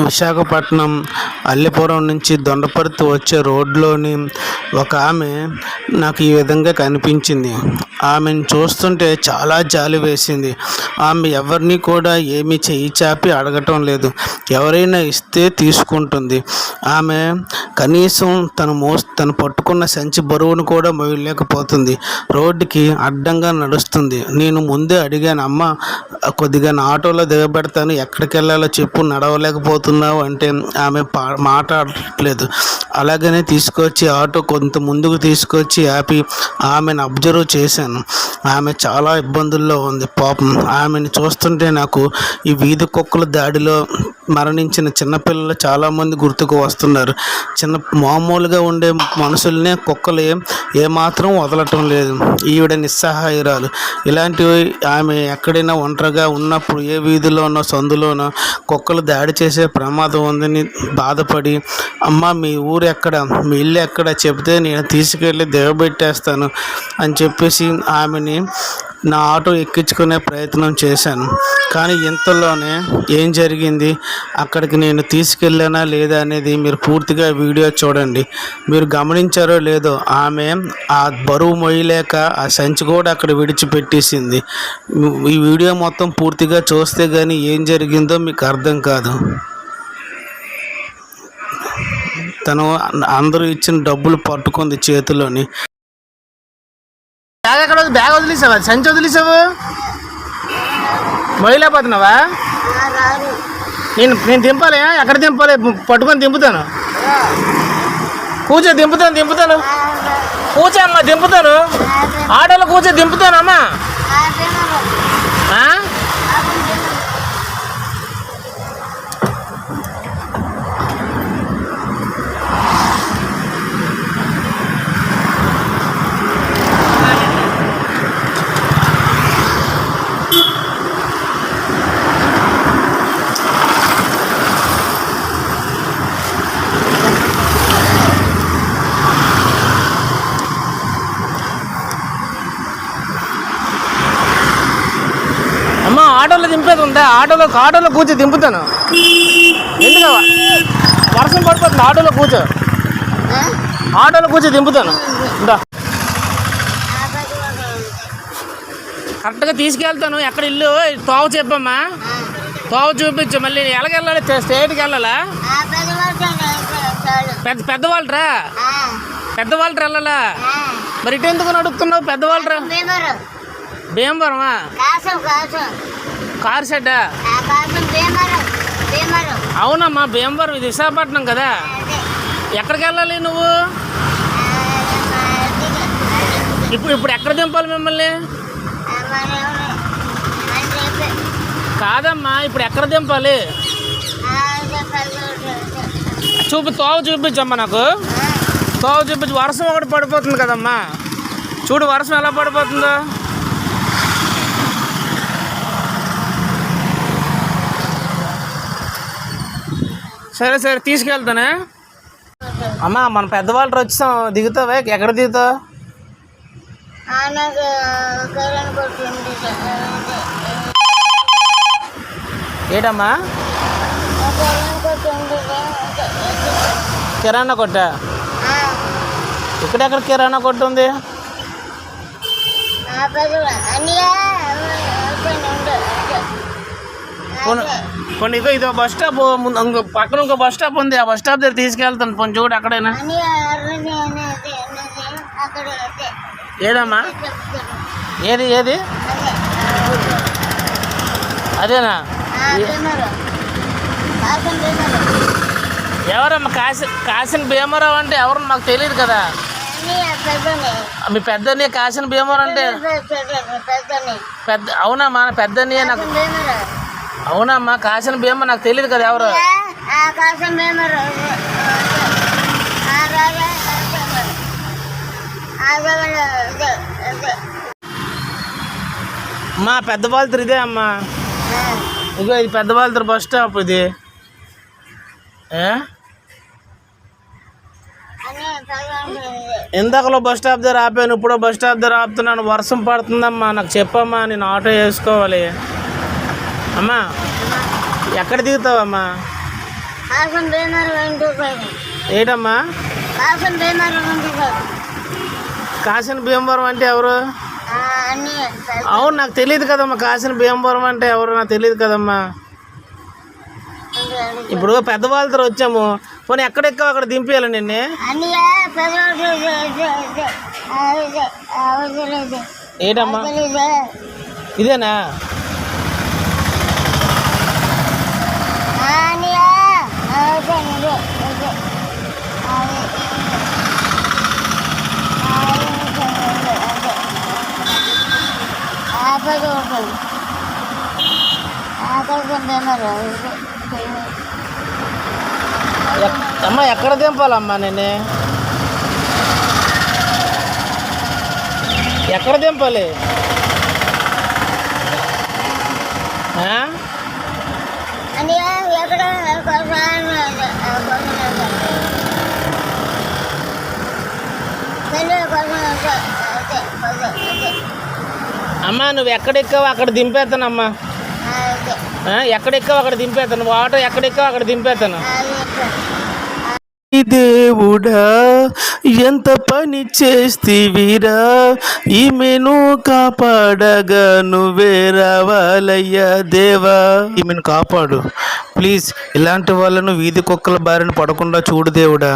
విశాఖపట్నం అల్లిపురం నుంచి దొండపర్తి వచ్చే రోడ్లోని ఒక ఆమె నాకు ఈ విధంగా కనిపించింది. ఆమెను చూస్తుంటే చాలా జాలి వేసింది. ఆమె ఎవరిని కూడా ఏమీ చెయ్యి చాపి అడగటం లేదు, ఎవరైనా ఇస్తే తీసుకుంటుంది. ఆమె కనీసం తను పట్టుకున్న సంచి బరువును కూడా మోయలేకపోతుంది. రోడ్డుకి అడ్డంగా నడుస్తుంది. నేను ముందే అడిగాను, అమ్మ కొద్దిగా నా ఆటోలో దిగబెడతాను, ఎక్కడికి వెళ్ళాలో చెప్పు, నడవలేకపోతున్నావు అంటే ఆమె మాట్లాడట్లేదు. అలాగనే తీసుకొచ్చి ఆటో కొంత ముందుకు తీసుకొచ్చి ఆపి ఆమెను అబ్జర్వ్ చేశాను. ఆమె చాలా ఇబ్బందుల్లో ఉంది పాపం. ఆమెను చూస్తుంటే నాకు ఈ వీధి కుక్కల దాడిలో మరణించిన చిన్నపిల్లలు చాలామంది గుర్తుకు వస్తున్నారు. మామూలుగా ఉండే మనుషుల్నే కుక్కలు ఏమాత్రం వదలటం లేదు. ఈవిడ నిస్సహాయురాలు. ఇలాంటివి ఆమె ఎక్కడైనా ఒంటరిగా ఉన్నప్పుడు ఏ వీధిలోనో సందులోనో కుక్కలు దాడి చేసే ప్రమాదం ఉందని బాధపడి, అమ్మ మీ ఊరు ఎక్కడ, మీ ఇల్లు ఎక్కడ చెబితే నేను తీసుకెళ్ళి దిగబెట్టేస్తాను అని చెప్పేసి ఆమెని నా ఆటో ఎక్కించుకునే ప్రయత్నం చేశాను. కానీ ఇంతలోనే ఏం జరిగింది, అక్కడికి నేను తీసుకెళ్ళానా లేదా అనేది మీరు పూర్తిగా వీడియో చూడండి. మీరు గమనించారో లేదో, ఆమె ఆ బరువు మొయ్యలేక ఆ సంచి కూడా అక్కడ విడిచిపెట్టేసింది. ఈ వీడియో మొత్తం పూర్తిగా చూస్తే కానీ ఏం జరిగిందో మీకు అర్థం కాదు. తను అందరూ ఇచ్చిన డబ్బులు పట్టుకుంది చేతిలోని. బ్యాగ్ ఎక్కడ, బ్యాగ్ వదిలేసావా, సంచి వదిలేసావు, మొయ్యలేకపోతున్నావా? నేను దింపాలి, ఎక్కడ దింపాలి, పట్టుకొని దింపుతాను. కూర్చో, దింపుతాను కూర్చో అమ్మా, దింపుతాను. ఆటోలో కూర్చో దింపుతాను అమ్మా. అమ్మ ఆటోలో దింపేది ఉందా? ఆటోలో కూర్చో దింపుతాను. ఎందుకు వర్షం పడిపోతుంది, ఆటోలో కూర్చో దింపుతాను. ఇంకా కరెక్ట్గా తీసుకెళ్తాను. ఎక్కడ ఇల్లు తోవ చెప్పమ్మా, తోవ చూపించు. మళ్ళీ ఎలాగెళ్ళాలి, స్టేట్కి వెళ్ళాలా? పెద్దవాళ్ళరా వెళ్ళాలా? మరి ఇటు ఎందుకు నడుపుతున్నావు? పెద్దవాళ్ళరా భీమవరమా? కార్ షెడ్డా? అవునమ్మా భీమవరం, ఇది విశాఖపట్నం కదా. ఎక్కడికి వెళ్ళాలి నువ్వు? ఇప్పుడు ఎక్కడ దింపాలి మిమ్మల్ని? కాదమ్మా, ఇప్పుడు ఎక్కడ దింపాలి? తోవ చూపించమ్మా, నాకు తోవ చూపించి. వర్షం ఒకటి పడిపోతుంది కదమ్మా, చూడు వర్షం ఎలా పడిపోతుందో. సరే తీసుకెళ్తానే అమ్మా. మన పెద్దవాళ్ళు వచ్చాం, దిగుతావా? ఎక్కడ దిగుతావు? ఏటమ్మా? కిరాణా కొట్ట? ఇక్కడెక్కడ కిరాణా కొట్టు ఉంది? కొన్ని ఇదో బస్ స్టాప్ పక్కన ఇంకో బస్ స్టాప్ ఉంది, ఆ బస్ స్టాప్ దగ్గర తీసుకెళ్తాను. కొంచెం చూడు అక్కడైనా. ఏదమ్మా? ఏది అదేనా? ఎవరమ్మా? కాసిన భీమరావు అంటే ఎవరు మాకు తెలియదు కదా. మీ పెద్దనే కాసిన భీమరావు అంటే అవునమ్మా, పెద్దనే నాకు. అవునమ్మా, కాసిన భీమ నాకు తెలియదు కదా ఎవరు. మా పెద్దవాళ్ళతో ఇదే అమ్మా. ఇగో ఇది పెద్దవాళ్ళతో బస్ స్టాప్. ఇది ఇందాకలో బస్ స్టాప్ దగ్గర ఆపాను, ఇప్పుడు బస్ స్టాప్ దగ్గర ఆపుతున్నాను. వర్షం పడుతుందమ్మా, నాకు చెప్పమ్మా, నేను ఆటో వేసుకోవాలి. అమ్మా ఎక్కడ దిగుతావమ్మా? ఏటమ్మా కాసిన భీమవరం అంటే ఎవరు? అవును, నాకు తెలియదు కదమ్మా. కాసిన భీమవరం అంటే ఎవరు నాకు తెలియదు కదమ్మా. ఇప్పుడు పెద్దవాళ్ళతో వచ్చాము, పోనీ ఎక్కడెక్కవ అక్కడ దింపేయాలి నిన్నే. ఏటమ్మా ఇదేనా? అమ్మా ఎక్కడ దింపాలమ్మా నేనే? ఎక్కడ దింపాలి? అమ్మా నువ్వు ఎక్కడెక్కావు అక్కడ దింపేస్తానమ్మా. ఎక్కడెక్కావు అక్కడ దింపేస్తాను. నువ్వు ఆటో ఎక్కడెక్కావు అక్కడ దింపేస్తాను. దేవుడా ఎంత పని చేస్తీవిరా, ఈమెను కాపాడగా నువ్వే రావాలయ్యా దేవా. ఈమెను కాపాడు ప్లీజ్. ఇలాంటి వాళ్ళను వీధి కుక్కల బారిన పడకుండా చూడు దేవుడా.